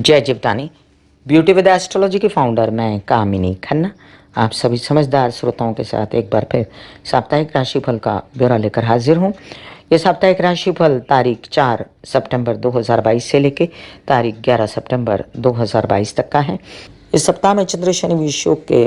जय Jivdani. Beauty with astrology की founder मैं कामिनी खन्ना आप सभी समझदार श्रोताओं के साथ एक बार फिर साप्ताहिक राशिफल का ब्यौरा लेकर हाजिर हूँ। ये साप्ताहिक राशिफल तारीख 4 सितंबर 2022 से लेकर तारीख 11 सितंबर 2022 तक का है। इस सप्ताह में चंद्र शनि विषयोग के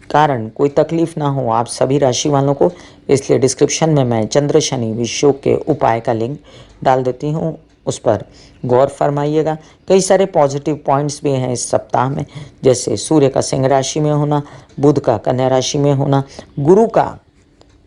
कारण कोई तकलीफ ना हो आप सभी राशि वालों को, इसलिए डिस्क्रिप्शन में मैं चंद्र शनि विषयोग के उपाय का लिंक डाल देती हूँ, उस पर गौर फरमाइएगा। कई सारे पॉजिटिव पॉइंट्स भी हैं इस सप्ताह में, जैसे सूर्य का सिंह राशि में होना, बुध का कन्या राशि में होना, गुरु का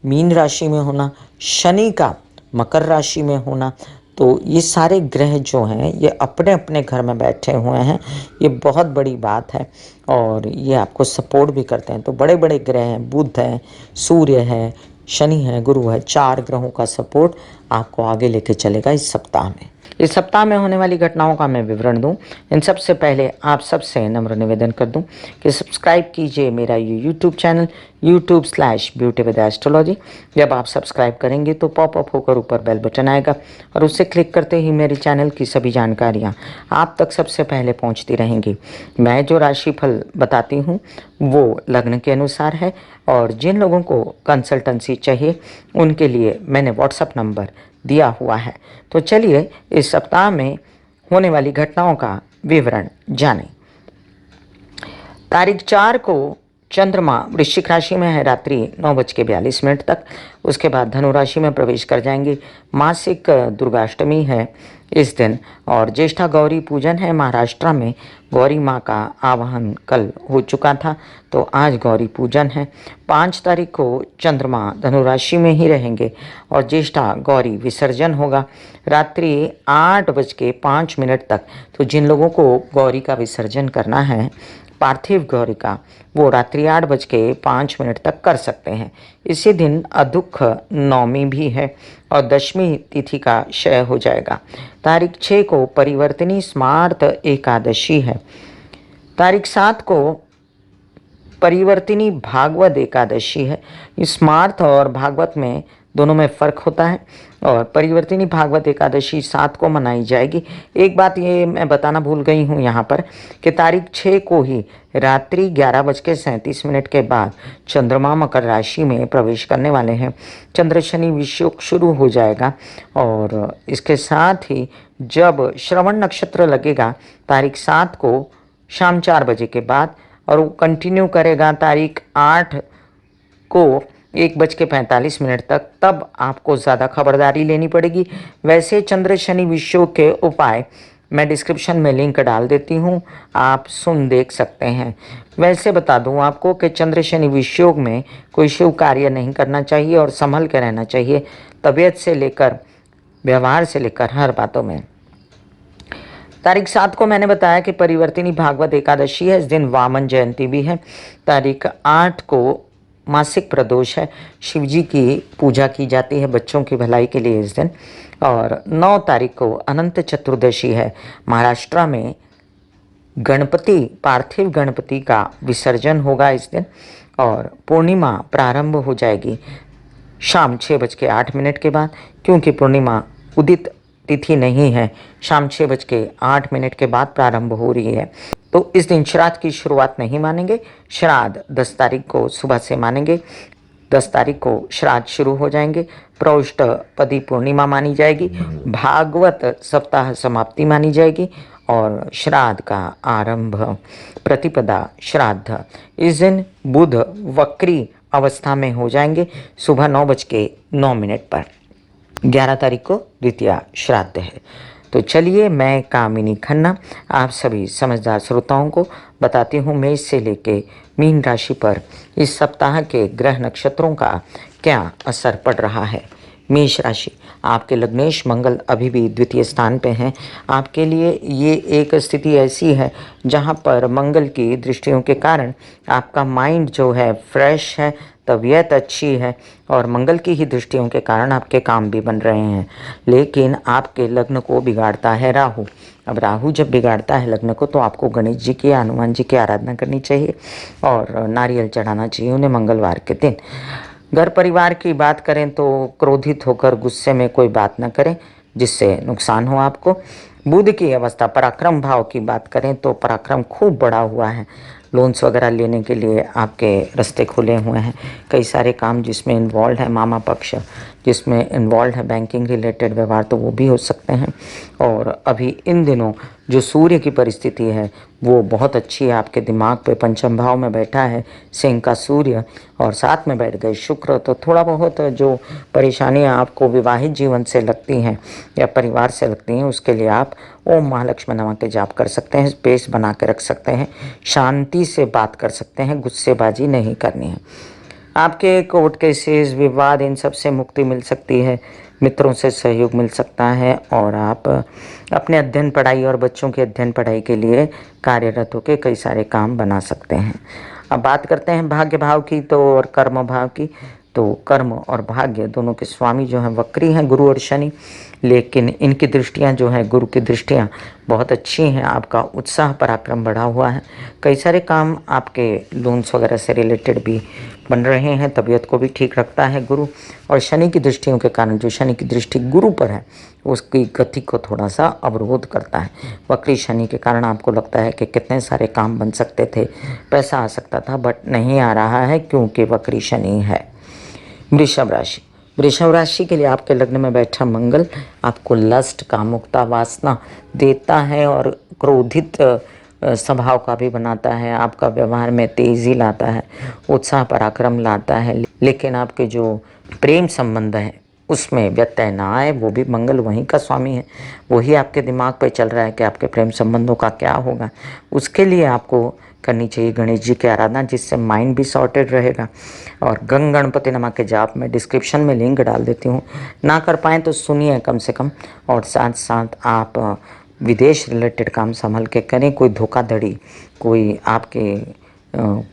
मीन राशि में होना, शनि का मकर राशि में होना। तो ये सारे ग्रह जो हैं ये अपने अपने घर में बैठे हुए हैं, ये बहुत बड़ी बात है और ये आपको सपोर्ट भी करते हैं। तो बड़े बड़े ग्रह हैं, बुध है, सूर्य है, शनि है, गुरु है, 4 ग्रहों का सपोर्ट आपको आगे लेके चलेगा इस सप्ताह में। इस सप्ताह में होने वाली घटनाओं का मैं विवरण दूं, इन सबसे पहले आप सबसे नम्र निवेदन कर दूं कि सब्सक्राइब कीजिए मेरा ये यूट्यूब चैनल YouTube/ब्यूटी विद एस्ट्रोलॉजी। जब आप सब्सक्राइब करेंगे तो पॉपअप होकर ऊपर बेल बटन आएगा और उससे क्लिक करते ही मेरे चैनल की सभी जानकारियाँ आप तक सबसे पहले पहुँचती रहेंगी। मैं जो राशिफल बताती हूँ वो लग्न के अनुसार है और जिन लोगों को कंसल्टेंसी चाहिए उनके लिए मैंने व्हाट्सएप नंबर दिया हुआ है। तो चलिए इस सप्ताह में होने वाली घटनाओं का विवरण जानें। तारीख 4 को चंद्रमा वृश्चिक राशि में है रात्रि 9:42 तक। उसके बाद धनु राशि में प्रवेश कर जाएंगे। मासिक दुर्गाष्टमी है इस दिन और ज्येष्ठा गौरी पूजन है। महाराष्ट्र में गौरी माँ का आवाहन कल हो चुका था, तो आज गौरी पूजन है। 5 तारीख को चंद्रमा धनु राशि में ही रहेंगे और ज्येष्ठा गौरी विसर्जन होगा रात्रि 8:05 तक। तो जिन लोगों को गौरी का विसर्जन करना है, पार्थिव गौरी का, वो रात्रि 8:05 तक कर सकते हैं। इसी दिन अदुख नवमी भी है और दशमी तिथि का क्षय हो जाएगा। तारीख 6 को परिवर्तनी स्मार्त एकादशी है। तारीख 7 को परिवर्तनी भागवत एकादशी है। स्मार्त और भागवत में दोनों में फ़र्क होता है और परिवर्तनी भागवत एकादशी 7 को मनाई जाएगी। एक बात ये मैं बताना भूल गई हूँ यहाँ पर कि तारीख 6 को ही रात्रि 11:37 के बाद चंद्रमा मकर राशि में प्रवेश करने वाले हैं। चंद्र शनि विषयोग शुरू हो जाएगा और इसके साथ ही जब श्रवण नक्षत्र लगेगा तारीख 7 को शाम 4 बजे के बाद और वो कंटिन्यू करेगा तारीख 8 को 1:45 तक, तब आपको ज़्यादा खबरदारी लेनी पड़ेगी। वैसे चंद्र शनि विषयोग के उपाय मैं डिस्क्रिप्शन में लिंक डाल देती हूँ, आप सुन देख सकते हैं। वैसे बता दूँ आपको कि चंद्र शनि विषयोग में कोई शुभ कार्य नहीं करना चाहिए और संभल के रहना चाहिए, तबीयत से लेकर व्यवहार से लेकर हर बातों में। तारीख 7 को मैंने बताया कि परिवर्तनी भागवत एकादशी है, इस दिन वामन जयंती भी है। तारीख 8 को मासिक प्रदोष है, शिव जी की पूजा की जाती है बच्चों की भलाई के लिए इस दिन। और 9 तारीख को अनंत चतुर्दशी है। महाराष्ट्र में गणपति, पार्थिव गणपति का विसर्जन होगा इस दिन और पूर्णिमा प्रारंभ हो जाएगी शाम 6:08 के बाद, क्योंकि पूर्णिमा उदित तिथि नहीं है, शाम 6:08 के बाद प्रारंभ हो रही है। तो इस दिन श्राद्ध की शुरुआत नहीं मानेंगे। श्राद्ध 10 तारीख को सुबह से मानेंगे। 10 तारीख को श्राद्ध शुरू हो जाएंगे। प्रौष्टपदी पूर्णिमा मानी जाएगी, भागवत सप्ताह समाप्ति मानी जाएगी और श्राद्ध का आरंभ प्रतिपदा श्राद्ध। इस दिन बुध वक्री अवस्था में हो जाएंगे सुबह 9:09 पर। 11 तारीख को द्वितीया श्राद्ध है। तो चलिए मैं कामिनी खन्ना आप सभी समझदार श्रोताओं को बताती हूँ मेष से लेके मीन राशि पर इस सप्ताह के ग्रह नक्षत्रों का क्या असर पड़ रहा है। मेष राशि, आपके लग्नेश मंगल अभी भी द्वितीय स्थान पे हैं। आपके लिए ये एक स्थिति ऐसी है जहाँ पर मंगल की दृष्टियों के कारण आपका माइंड जो है फ्रेश है, तबीयत अच्छी है और मंगल की ही दृष्टियों के कारण आपके काम भी बन रहे हैं। लेकिन आपके लग्न को बिगाड़ता है राहु। अब राहु जब बिगाड़ता है लग्न को, तो आपको गणेश जी की, हनुमान जी की आराधना करनी चाहिए और नारियल चढ़ाना चाहिए उन्हें मंगलवार के दिन। घर परिवार की बात करें तो क्रोधित होकर गुस्से में कोई बात न करें जिससे नुकसान हो आपको। बुध की अवस्था, पराक्रम भाव की बात करें तो पराक्रम खूब बढ़ा हुआ है। लोन्स वगैरह लेने के लिए आपके रास्ते खुले हुए हैं। कई सारे काम जिसमें इन्वॉल्व है मामा पक्ष, जिसमें इन्वॉल्व है बैंकिंग रिलेटेड व्यवहार, तो वो भी हो सकते हैं। और अभी इन दिनों जो सूर्य की परिस्थिति है वो बहुत अच्छी है। आपके दिमाग पे पंचम भाव में बैठा है सिंह का सूर्य, और साथ में बैठ गए शुक्र, तो थोड़ा बहुत जो परेशानियां आपको विवाहित जीवन से लगती हैं या परिवार से लगती हैं, उसके लिए आप ओम महालक्ष्मी नमः के जाप कर सकते हैं। स्पेस बना के रख सकते हैं, शांति से बात कर सकते हैं, गुस्सेबाजी नहीं करनी है। आपके कोर्ट केसेस, विवाद, इन सब से मुक्ति मिल सकती है। मित्रों से सहयोग मिल सकता है और आप अपने अध्ययन पढ़ाई और बच्चों के अध्ययन पढ़ाई के लिए कार्यरत होकर कई सारे काम बना सकते हैं। अब बात करते हैं भाग्य भाव की तो और कर्म भाव की। तो कर्म और भाग्य दोनों के स्वामी जो हैं वक्री हैं, गुरु और शनि, लेकिन इनकी दृष्टियां जो हैं, गुरु की दृष्टियां बहुत अच्छी हैं। आपका उत्साह पराक्रम बढ़ा हुआ है। कई सारे काम आपके लोन्स वगैरह से रिलेटेड भी बन रहे हैं। तबीयत को भी ठीक रखता है गुरु, और शनि की दृष्टियों के कारण, जो शनि की दृष्टि गुरु पर है, उसकी गति को थोड़ा सा अवरोध करता है। वक्री शनि के कारण आपको लगता है कि कितने सारे काम बन सकते थे, पैसा आ सकता था, बट नहीं आ रहा है क्योंकि वक्री शनि है। वृषभ राशि, वृषभ राशि के लिए आपके लग्न में बैठा मंगल आपको लस्ट, कामुकता, वासना देता है और क्रोधित स्वभाव का भी बनाता है। आपका व्यवहार में तेजी लाता है, उत्साह पराक्रम लाता है, लेकिन आपके जो प्रेम संबंध है उसमें व्यत्यय ना आए। वो भी मंगल वहीं का स्वामी है, वही आपके दिमाग पे चल रहा है कि आपके प्रेम संबंधों का क्या होगा। उसके लिए आपको करनी चाहिए गणेश जी की आराधना, जिससे माइंड भी सॉर्टेड रहेगा। और गंग गणपति नमः के जाप में डिस्क्रिप्शन में लिंक डाल देती हूँ, ना कर पाएँ तो सुनिए कम से कम। और साथ साथ आप विदेश रिलेटेड काम संभल के करें, कोई धोखाधड़ी, कोई आपके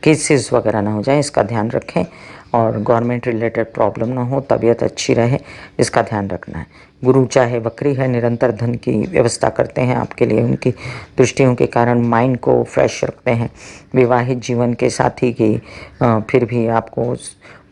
केसेस वगैरह ना हो जाए, इसका ध्यान रखें। और गवर्नमेंट रिलेटेड प्रॉब्लम ना हो, तबीयत अच्छी रहे, इसका ध्यान रखना है। गुरु चाहे वक्री है, निरंतर धन की व्यवस्था करते हैं आपके लिए। उनकी दृष्टियों के कारण माइंड को फ्रेश रखते हैं। विवाहित जीवन के साथी की फिर भी आपको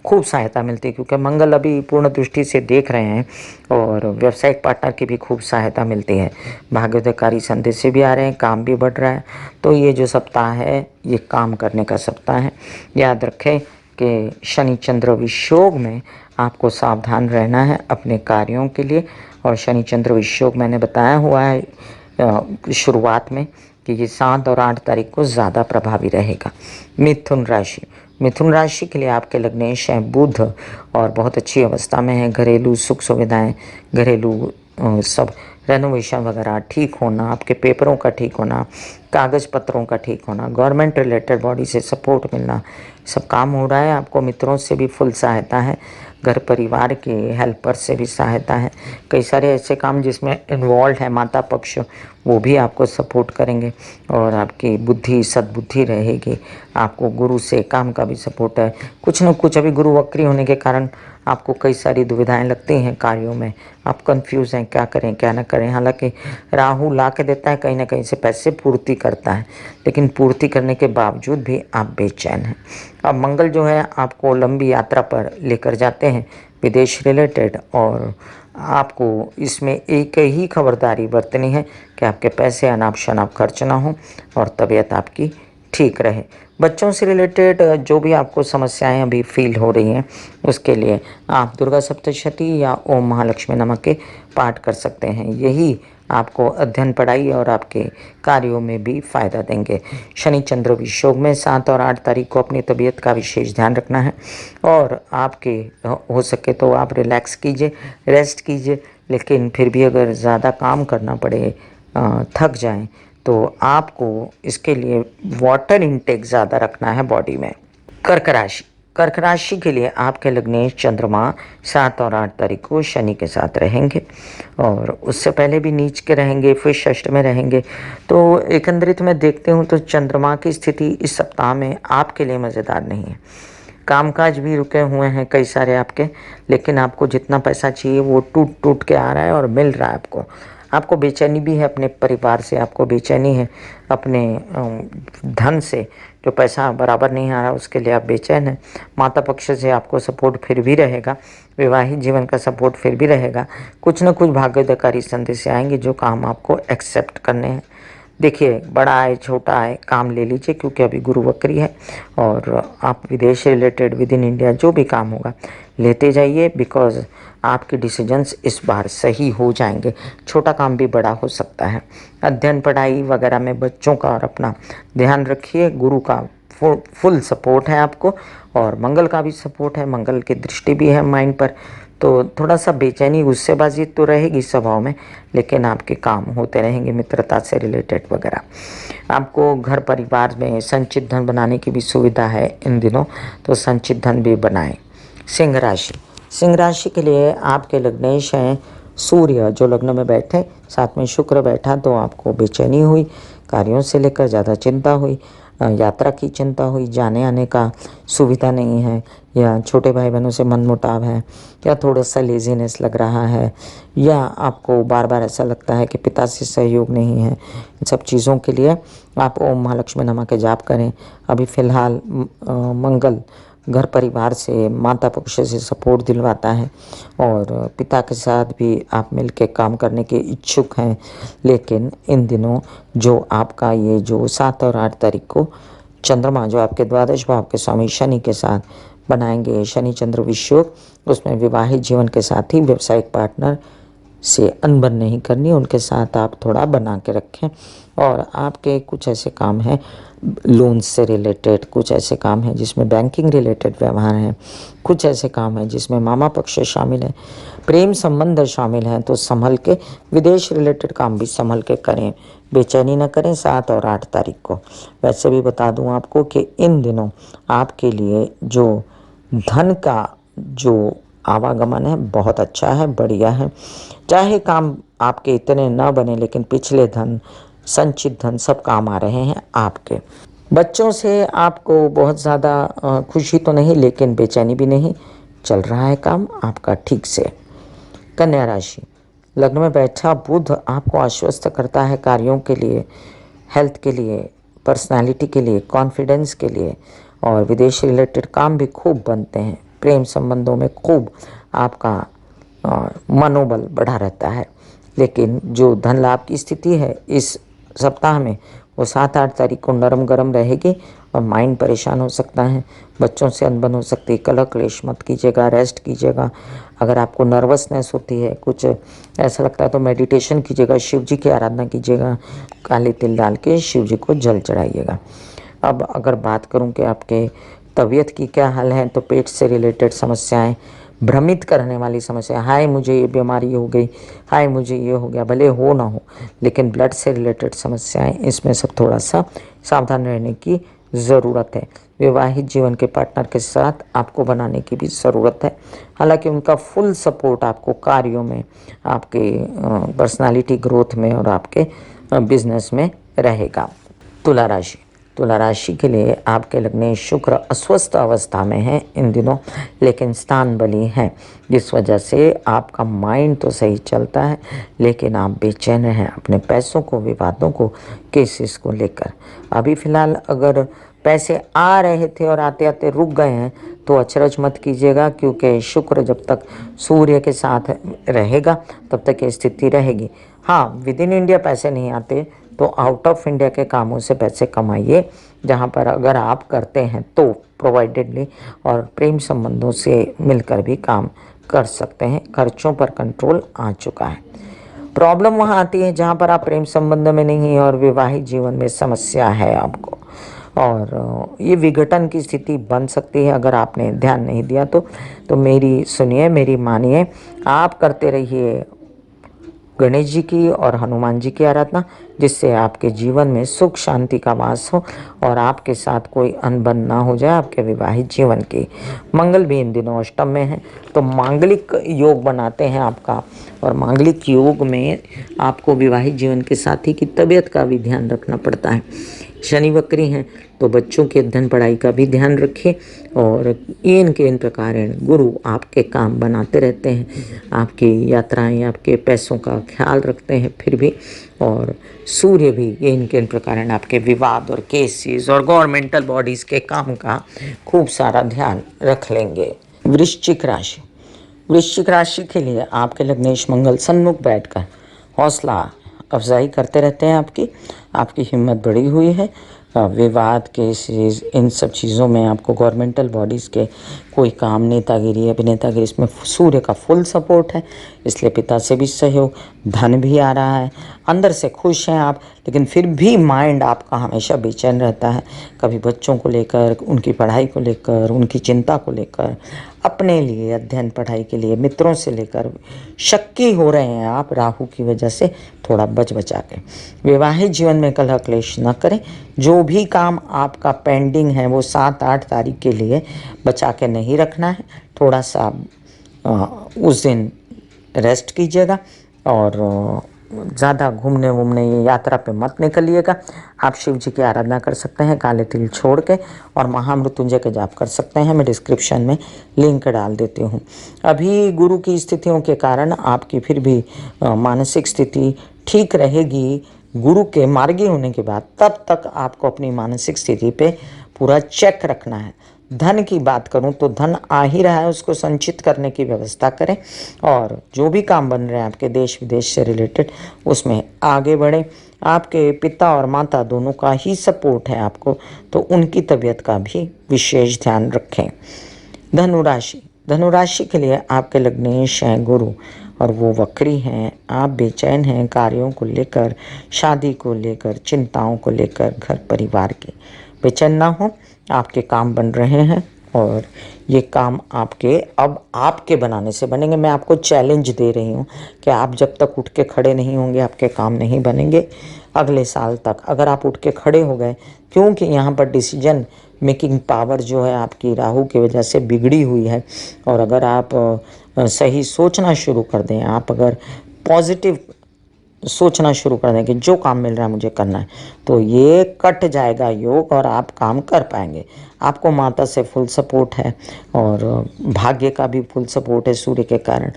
खूब सहायता मिलती है, क्योंकि मंगल अभी पूर्ण दृष्टि से देख रहे हैं, और व्यावसायिक पार्टनर की भी खूब सहायता मिलती है। भाग्योदयकारी संदेश से भी आ रहे हैं, काम भी बढ़ रहा है। तो ये जो सप्ताह है ये काम करने का सप्ताह है। याद रखें कि शनि चंद्र विषयोग में आपको सावधान रहना है अपने कार्यों के लिए। और शनि चंद्र विषयोग मैंने बताया हुआ है शुरुआत में कि ये 7 और 8 तारीख को ज़्यादा प्रभावी रहेगा। मिथुन राशि, मिथुन राशि के लिए आपके लग्नेश हैं बुध, और बहुत अच्छी अवस्था में है। घरेलू सुख सुविधाएं, घरेलू सब रेनोवेशन वगैरह ठीक होना, आपके पेपरों का ठीक होना, कागज़ पत्रों का ठीक होना, गवर्नमेंट रिलेटेड बॉडी से सपोर्ट मिलना, सब काम हो रहा है। आपको मित्रों से भी फुल सहायता है, घर परिवार के हेल्पर से भी सहायता है। कई सारे ऐसे काम जिसमें इन्वॉल्व है माता पक्ष, वो भी आपको सपोर्ट करेंगे। और आपकी बुद्धि सद्बुद्धि रहेगी। आपको गुरु से काम का भी सपोर्ट है। कुछ न कुछ अभी गुरु वक्री होने के कारण आपको कई सारी दुविधाएं लगती हैं कार्यों में, आप कंफ्यूज हैं क्या करें क्या ना करें। हालांकि राहु ला के देता है, कहीं ना कहीं से पैसे पूर्ति करता है, लेकिन पूर्ति करने के बावजूद भी आप बेचैन हैं। अब मंगल जो है आपको लंबी यात्रा पर लेकर जाते हैं विदेश रिलेटेड, और आपको इसमें एक ही खबरदारी बरतनी है कि आपके पैसे अनाप शनाप खर्च ना हो और तबीयत आपकी ठीक रहे। बच्चों से रिलेटेड जो भी आपको समस्याएं अभी फील हो रही हैं, उसके लिए आप दुर्गा सप्तशती या ओम महालक्ष्मी नमः के पाठ कर सकते हैं। यही आपको अध्ययन पढ़ाई और आपके कार्यों में भी फ़ायदा देंगे। शनि चंद्र विषयोग में 7 और 8 तारीख को अपनी तबीयत का विशेष ध्यान रखना है। और आपके हो सके तो आप रिलैक्स कीजिए, रेस्ट कीजिए, लेकिन फिर भी अगर ज़्यादा काम करना पड़े, थक जाएं, तो आपको इसके लिए वाटर इनटेक ज़्यादा रखना है बॉडी में। कर्क राशि, कर्क राशि के लिए आपके लग्नेश चंद्रमा 7 और 8 तारीख को शनि के साथ रहेंगे, और उससे पहले भी नीच के रहेंगे, फिर षष्ठ में रहेंगे। तो एकंदरित में देखते हूँ तो चंद्रमा की स्थिति इस सप्ताह में आपके लिए मज़ेदार नहीं है। कामकाज भी रुके हुए हैं कई सारे आपके, लेकिन आपको जितना पैसा चाहिए वो टूट टूट के आ रहा है और मिल रहा है आपको। आपको बेचैनी भी है अपने परिवार से, आपको बेचैनी है अपने धन से, जो पैसा बराबर नहीं आ रहा उसके लिए आप बेचैन हैं। माता पक्ष से आपको सपोर्ट फिर भी रहेगा, वैवाहिक जीवन का सपोर्ट फिर भी रहेगा। कुछ न कुछ भाग्योदयकारी संदेश आएंगे जो काम आपको एक्सेप्ट करने हैं। देखिए, बड़ा आए छोटा आए काम ले लीजिए, क्योंकि अभी गुरु वक्री है और आप विदेश से रिलेटेड विद इन इंडिया जो भी काम होगा लेते जाइए, बिकॉज आपके डिसीजंस इस बार सही हो जाएंगे। छोटा काम भी बड़ा हो सकता है। अध्ययन पढ़ाई वगैरह में बच्चों का और अपना ध्यान रखिए। गुरु का फुल सपोर्ट है आपको और मंगल का भी सपोर्ट है, मंगल की दृष्टि भी है माइंड पर। तो थोड़ा सा बेचैनी गुस्सेबाजी तो रहेगी स्वभाव में, लेकिन आपके काम होते रहेंगे मित्रता से रिलेटेड वगैरह। आपको घर परिवार में संचित धन बनाने की भी सुविधा है इन दिनों, तो संचित धन भी बनाएं। सिंह राशि, सिंह राशि के लिए आपके लग्नेश हैं सूर्य, जो लग्न में बैठे, साथ में शुक्र बैठा, तो आपको बेचैनी हुई, कार्यों से लेकर ज़्यादा चिंता हुई, यात्रा की चिंता हुई, जाने आने का सुविधा नहीं है, या छोटे भाई बहनों से मनमुटाव है, या थोड़ा सा लेजीनेस लग रहा है, या आपको बार बार ऐसा लगता है कि पिता से सहयोग नहीं है। इन सब चीज़ों के लिए आप ओम महालक्ष्मी नमः के जाप करें। अभी फ़िलहाल मंगल घर परिवार से, माता पक्ष से सपोर्ट दिलवाता है और पिता के साथ भी आप मिलकर काम करने के इच्छुक हैं। लेकिन इन दिनों जो आपका ये जो 7 और 8 तारीख को चंद्रमा, जो आपके द्वादश भाव के स्वामी शनि के साथ बनाएंगे शनि चंद्र विषयोग, उसमें विवाहित जीवन के साथ ही व्यावसायिक पार्टनर से अनबन नहीं करनी, उनके साथ आप थोड़ा बना के रखें। और आपके कुछ ऐसे काम हैं लोन से रिलेटेड, कुछ ऐसे काम हैं जिसमें बैंकिंग रिलेटेड व्यवहार हैं, कुछ ऐसे काम हैं जिसमें मामा पक्ष शामिल है, प्रेम संबंध शामिल हैं, तो संभल के विदेश रिलेटेड काम भी संभल के करें, बेचैनी न करें 7 और 8 तारीख को। वैसे भी बता दूं आपको कि इन दिनों आपके लिए जो धन का जो आवागमन है बहुत अच्छा है, बढ़िया है। चाहे काम आपके इतने न बने, लेकिन पिछले धन, संचित धन सब काम आ रहे हैं आपके। बच्चों से आपको बहुत ज़्यादा खुशी तो नहीं, लेकिन बेचैनी भी नहीं, चल रहा है काम आपका ठीक से। कन्या राशि, लग्न में बैठा बुध आपको आश्वस्त करता है कार्यों के लिए, हेल्थ के लिए, पर्सनालिटी के लिए, कॉन्फिडेंस के लिए, और विदेश रिलेटेड काम भी खूब बनते हैं। प्रेम संबंधों में खूब आपका मनोबल बढ़ा रहता है। लेकिन जो धन लाभ की स्थिति है इस सप्ताह में, वो 7-8 तारीख को नरम गरम रहेगी और माइंड परेशान हो सकता है, बच्चों से अनबन हो सकती है। कलह क्लेश मत कीजिएगा, रेस्ट कीजिएगा। अगर आपको नर्वसनेस होती है, कुछ ऐसा लगता है, तो मेडिटेशन कीजिएगा, शिव जी की आराधना कीजिएगा, काले तिल डाल के शिव जी को जल चढ़ाइएगा। अब अगर बात करूं कि आपके तबीयत की क्या हाल है, तो पेट से रिलेटेड समस्याएं, भ्रमित करने वाली समस्या, हाय मुझे ये बीमारी हो गई, हाय मुझे ये हो गया, भले हो ना हो, लेकिन ब्लड से रिलेटेड समस्याएं, इसमें सब थोड़ा सा सावधान रहने की ज़रूरत है। विवाहित जीवन के पार्टनर के साथ आपको बनाने की भी ज़रूरत है। हालांकि उनका फुल सपोर्ट आपको कार्यों में, आपके पर्सनालिटी ग्रोथ में और आपके बिजनेस में रहेगा। तुला राशि, तुला राशि के लिए आपके लग्न शुक्र अस्वस्थ अवस्था में है इन दिनों, लेकिन स्थान बली है, जिस वजह से आपका माइंड तो सही चलता है, लेकिन आप बेचैन हैं अपने पैसों को, विवादों को, केसेस को लेकर। अभी फ़िलहाल अगर पैसे आ रहे थे और आते आते रुक गए हैं, तो अचरज मत कीजिएगा, क्योंकि शुक्र जब तक सूर्य के साथ रहेगा तब तक ये स्थिति रहेगी। हाँ, विद इन इंडिया पैसे नहीं आते, तो आउट ऑफ इंडिया के कामों से पैसे कमाइए, जहाँ पर अगर आप करते हैं तो प्रोवाइडेडली, और प्रेम संबंधों से मिलकर भी काम कर सकते हैं। खर्चों पर कंट्रोल आ चुका है। प्रॉब्लम वहाँ आती है जहाँ पर आप प्रेम संबंध में नहीं और विवाहित जीवन में समस्या है आपको, और ये विघटन की स्थिति बन सकती है अगर आपने ध्यान नहीं दिया तो मेरी सुनिए, मेरी मानिए, आप करते रहिए गणेश जी की और हनुमान जी की आराधना, जिससे आपके जीवन में सुख शांति का वास हो और आपके साथ कोई अनबन ना हो जाए आपके विवाहित जीवन की। मंगल भी इन दिनों अष्टम में है, तो मांगलिक योग बनाते हैं आपका, और मांगलिक योग में आपको विवाहित जीवन के साथी की तबीयत का भी ध्यान रखना पड़ता है। शनि वक्री हैं तो बच्चों के अध्ययन पढ़ाई का भी ध्यान रखें। और इन प्रकारेण गुरु आपके काम बनाते रहते हैं, आपकी यात्राएं, आपके पैसों का ख्याल रखते हैं फिर भी। और सूर्य भी इन प्रकारेण आपके विवाद और केसेस और गवर्नमेंटल बॉडीज़ के काम का खूब सारा ध्यान रख लेंगे। वृश्चिक राशि, वृश्चिक राशि के लिए आपके लग्नेश मंगल सन्मुख बैठकर हौसला अफजाई करते रहते हैं। आपकी हिम्मत बढ़ी हुई है। विवाद केसेस इन सब चीज़ों में आपको गवर्नमेंटल बॉडीज़ के कोई काम, नेतागिरी, अभिनेतागिरी, इसमें सूर्य का फुल सपोर्ट है, इसलिए पिता से भी सहयोग, धन भी आ रहा है। अंदर से खुश हैं आप, लेकिन फिर भी माइंड आपका हमेशा बेचैन रहता है, कभी बच्चों को लेकर, उनकी पढ़ाई को लेकर, उनकी चिंता को लेकर, अपने लिए अध्ययन पढ़ाई के लिए, मित्रों से लेकर शक्की हो रहे हैं आप राहु की वजह से। थोड़ा बचा के वैवाहिक जीवन में कलह क्लेश न करें। जो भी काम आपका पेंडिंग है वो 7-8 तारीख के लिए बचा के नहीं रखना है। थोड़ा सा उस दिन रेस्ट कीजिएगा और ज़्यादा घूमने यात्रा पे मत निकलिएगा। आप शिव जी की आराधना कर सकते हैं काले तिल छोड़ के, और महामृत्युंजय का जाप कर सकते हैं। मैं डिस्क्रिप्शन में लिंक डाल देती हूँ। अभी गुरु की स्थितियों के कारण आपकी फिर भी मानसिक स्थिति ठीक रहेगी। गुरु के मार्गी होने के बाद तब तक आपको अपनी मानसिक स्थिति पे पूरा चेक रखना है। धन की बात करूं तो धन आ ही रहा है, उसको संचित करने की व्यवस्था करें। और जो भी काम बन रहे हैं आपके देश विदेश से रिलेटेड, उसमें आगे बढ़ें। आपके पिता और माता दोनों का ही सपोर्ट है आपको, तो उनकी तबीयत का भी विशेष ध्यान रखें। धनुराशि के लिए आपके लग्नेश हैं गुरु और वो वक्री हैं। आप बेचैन हैं कार्यों को लेकर, शादी को लेकर, चिंताओं को लेकर, घर परिवार के। बेचैन ना हो, आपके काम बन रहे हैं और ये काम आपके बनाने से बनेंगे। मैं आपको चैलेंज दे रही हूँ कि आप जब तक उठ के खड़े नहीं होंगे आपके काम नहीं बनेंगे। अगले साल तक अगर आप उठ के खड़े हो गए, क्योंकि यहाँ पर डिसीजन मेकिंग पावर जो है आपकी राहु की वजह से बिगड़ी हुई है, और अगर आप सही सोचना शुरू कर दें, आप अगर पॉजिटिव सोचना शुरू कर दें कि जो काम मिल रहा है मुझे करना है, तो ये कट जाएगा योग और आप काम कर पाएंगे। आपको माता से फुल सपोर्ट है और भाग्य का भी फुल सपोर्ट है सूर्य के कारण,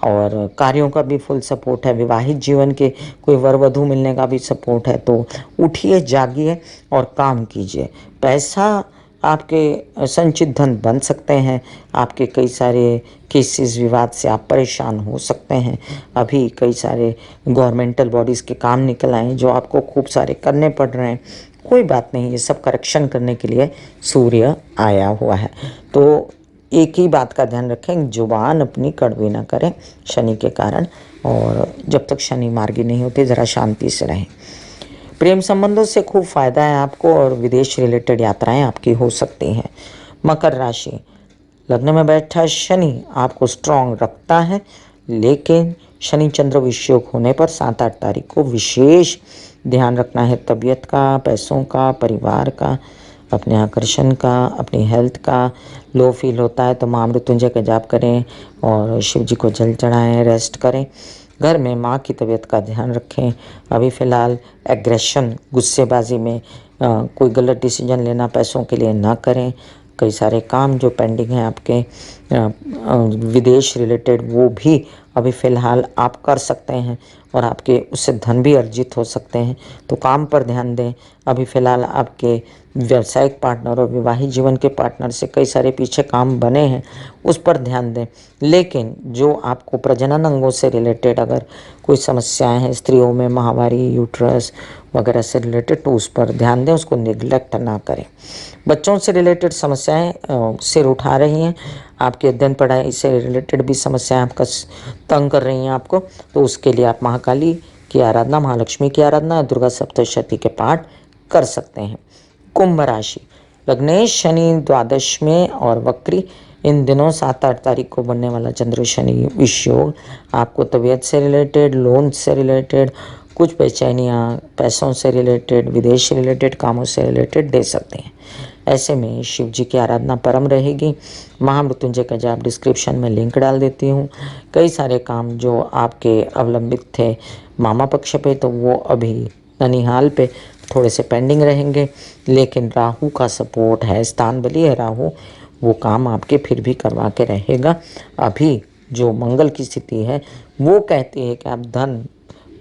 और कार्यों का भी फुल सपोर्ट है। विवाहित जीवन के कोई वर वधू मिलने का भी सपोर्ट है। तो उठिए, जागिए और काम कीजिए। पैसा आपके संचित धन बन सकते हैं। आपके कई सारे केसेस, विवाद से आप परेशान हो सकते हैं। अभी कई सारे गवर्नमेंटल बॉडीज़ के काम निकल आए जो आपको खूब सारे करने पड़ रहे हैं। कोई बात नहीं, ये सब करेक्शन करने के लिए सूर्य आया हुआ है। तो एक ही बात का ध्यान रखें, जुबान अपनी कड़वी ना करें शनि के कारण, और जब तक शनि मार्गी नहीं होते ज़रा शांति से रहें। प्रेम संबंधों से खूब फायदा है आपको और विदेश रिलेटेड यात्राएं आपकी हो सकती हैं। मकर राशि, लग्न में बैठा शनि आपको स्ट्रांग रखता है, लेकिन शनि चंद्र विषयोग होने पर 7-8 तारीख को विशेष ध्यान रखना है तबीयत का, पैसों का, परिवार का, अपने आकर्षण का, अपनी हेल्थ का। लो फील होता है तो महामृत्युंजय का जाप करें और शिव जी को जल चढ़ाएं, रेस्ट करें। घर में माँ की तबीयत का ध्यान रखें। अभी फ़िलहाल एग्रेशन, गुस्सेबाजी में कोई गलत डिसीजन लेना पैसों के लिए ना करें। कई सारे काम जो पेंडिंग हैं आपके विदेश रिलेटेड, वो भी अभी फ़िलहाल आप कर सकते हैं और आपके उससे धन भी अर्जित हो सकते हैं, तो काम पर ध्यान दें। अभी फ़िलहाल आपके व्यावसायिक पार्टनर और विवाहित जीवन के पार्टनर से कई सारे पीछे काम बने हैं, उस पर ध्यान दें। लेकिन जो आपको प्रजनन अंगों से रिलेटेड अगर कोई समस्याएं हैं, स्त्रियों में माहवारी, यूट्रस वगैरह से रिलेटेड, तो उस पर ध्यान दें, उसको निगलेक्ट ना करें। बच्चों से रिलेटेड समस्याएं सिर उठा रही हैं, आपकी अध्ययन पढ़ाई से रिलेटेड भी समस्याएं आपका तंग कर रही हैं आपको, तो उसके लिए आप महाकाली की आराधना, महालक्ष्मी की आराधना, दुर्गा सप्तशती के पाठ कर सकते हैं। कुंभ राशि, लग्नेश शनि द्वादश में और वक्री, इन दिनों 7-8 तारीख को बनने वाला चंद्र शनि विषयोग आपको तबीयत से रिलेटेड, लोन से रिलेटेड, कुछ बेचैनियाँ, पैसों से रिलेटेड, विदेश से रिलेटेड कामों से रिलेटेड दे सकते हैं। ऐसे में शिव जी की आराधना परम रहेगी। महामृत्युंजय का जाप डिस्क्रिप्शन में लिंक डाल देती हूँ। कई सारे काम जो आपके अवलंबित थे मामा पक्ष पे, तो वो अभी ननिहाल पे थोड़े से पेंडिंग रहेंगे, लेकिन राहु का सपोर्ट है, स्थान बली है राहु, वो काम आपके फिर भी करवा के रहेगा। अभी जो मंगल की स्थिति है वो कहती है कि आप धन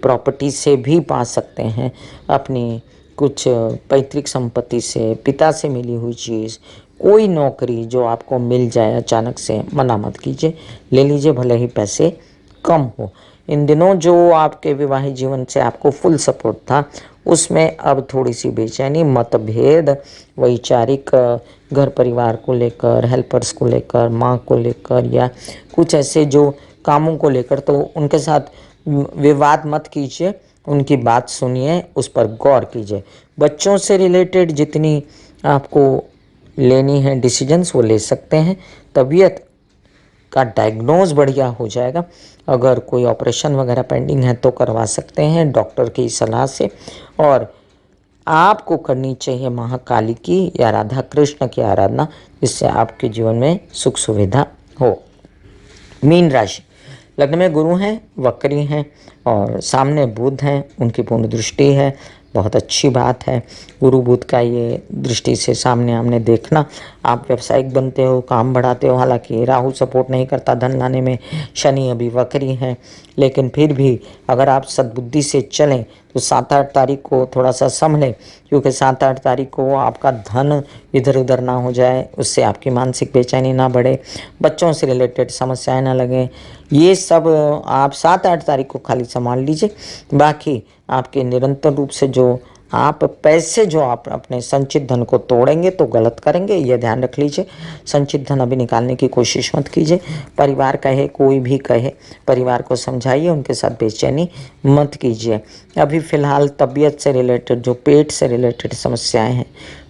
प्रॉपर्टी से भी पा सकते हैं, अपनी कुछ पैतृक संपत्ति से, पिता से मिली हुई चीज़, कोई नौकरी जो आपको मिल जाए अचानक से, मना मत कीजिए, ले लीजिए, भले ही पैसे कम हो। इन दिनों जो आपके विवाहित जीवन से आपको फुल सपोर्ट था, उसमें अब थोड़ी सी बेचैनी, मतभेद, वैचारिक घर परिवार को लेकर, हेल्पर्स को लेकर, माँ को लेकर, या कुछ ऐसे जो कामों को लेकर, तो उनके साथ विवाद मत कीजिए, उनकी बात सुनिए, उस पर गौर कीजिए। बच्चों से रिलेटेड जितनी आपको लेनी है डिसीजंस वो ले सकते हैं। तबीयत का डायग्नोज बढ़िया हो जाएगा। अगर कोई ऑपरेशन वगैरह पेंडिंग है तो करवा सकते हैं डॉक्टर की सलाह से। और आपको करनी चाहिए महाकाली की या राधा कृष्ण की आराधना, जिससे आपके जीवन में सुख सुविधा हो। मीन राशि, लग्न में गुरु हैं, वक्री हैं और सामने बुध हैं, उनकी पूर्ण दृष्टि है, बहुत अच्छी बात है। गुरु बुध का ये दृष्टि से सामने आमने देखना, आप व्यावसायिक बनते हो, काम बढ़ाते हो। हालांकि राहु सपोर्ट नहीं करता धन लाने में, शनि अभी वक्री है, लेकिन फिर भी अगर आप सद्बुद्धि से चलें तो 7-8 तारीख को थोड़ा सा संभलें, क्योंकि 7-8 तारीख को आपका धन इधर उधर ना हो जाए, उससे आपकी मानसिक बेचैनी ना बढ़े, बच्चों से रिलेटेड समस्याएं ना लगें। ये सब आप 7-8 तारीख को खाली संभाल लीजिए। बाकी आपके निरंतर रूप से जो आप पैसे जो आप अपने संचित धन को तोड़ेंगे तो गलत करेंगे, ये ध्यान रख लीजिए। संचित धन अभी निकालने की कोशिश मत कीजिए। परिवार कहे, कोई भी कहे, परिवार को समझाइए, उनके साथ बेचैनी मत कीजिए। अभी फ़िलहाल तबीयत से रिलेटेड, जो पेट से रिलेटेड समस्याएं हैं,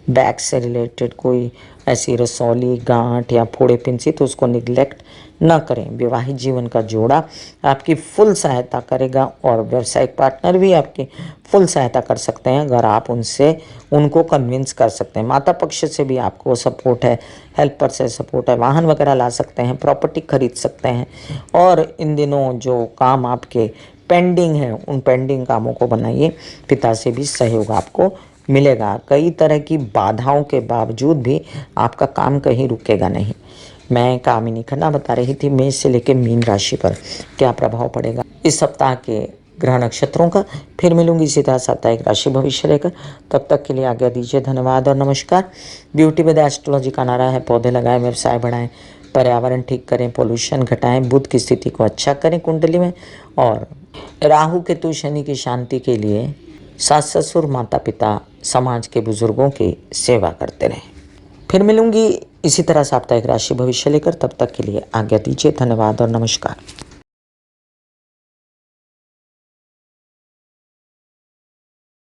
बैक से रिलेटेड कोई ऐसी रसौली, गांठ या फोड़े पिंसी, तो उसको निगलेक्ट न करें। विवाहित जीवन का जोड़ा आपकी फुल सहायता करेगा और व्यावसायिक पार्टनर भी आपकी फुल सहायता कर सकते हैं अगर आप उनको कन्विंस कर सकते हैं। माता पक्ष से भी आपको सपोर्ट है, हेल्पर से सपोर्ट है, वाहन वगैरह ला सकते हैं, प्रॉपर्टी खरीद सकते हैं। और इन दिनों जो काम आपके पेंडिंग हैं, उन पेंडिंग कामों को बनाइए, पिता से भी सहयोग आपको मिलेगा। कई तरह की बाधाओं के बावजूद भी आपका काम कहीं रुकेगा नहीं। मैं कामिनी खन्ना बता रही थी मेष से लेकर मीन राशि पर क्या प्रभाव पड़ेगा इस सप्ताह के ग्रह नक्षत्रों का। फिर मिलूंगी सीधा साप्ताहिक राशि भविष्य लेकर। तब तक के लिए आज्ञा दीजिए। धन्यवाद और नमस्कार। ब्यूटी विद एस्ट्रोलॉजी का नारा है, पौधे लगाएं, व्यवसाय बढ़ाएं, पर्यावरण ठीक करें, पोल्यूशन घटाएं, बुध की स्थिति को अच्छा करें कुंडली में, और राहु केतु शनि की शांति के लिए सास ससुर, माता पिता, समाज के बुजुर्गों की सेवा करते रहें। फिर मिलूंगी इसी तरह साप्ताहिक राशि भविष्य लेकर। तब तक के लिए आज्ञा दीजिए। धन्यवाद और नमस्कार।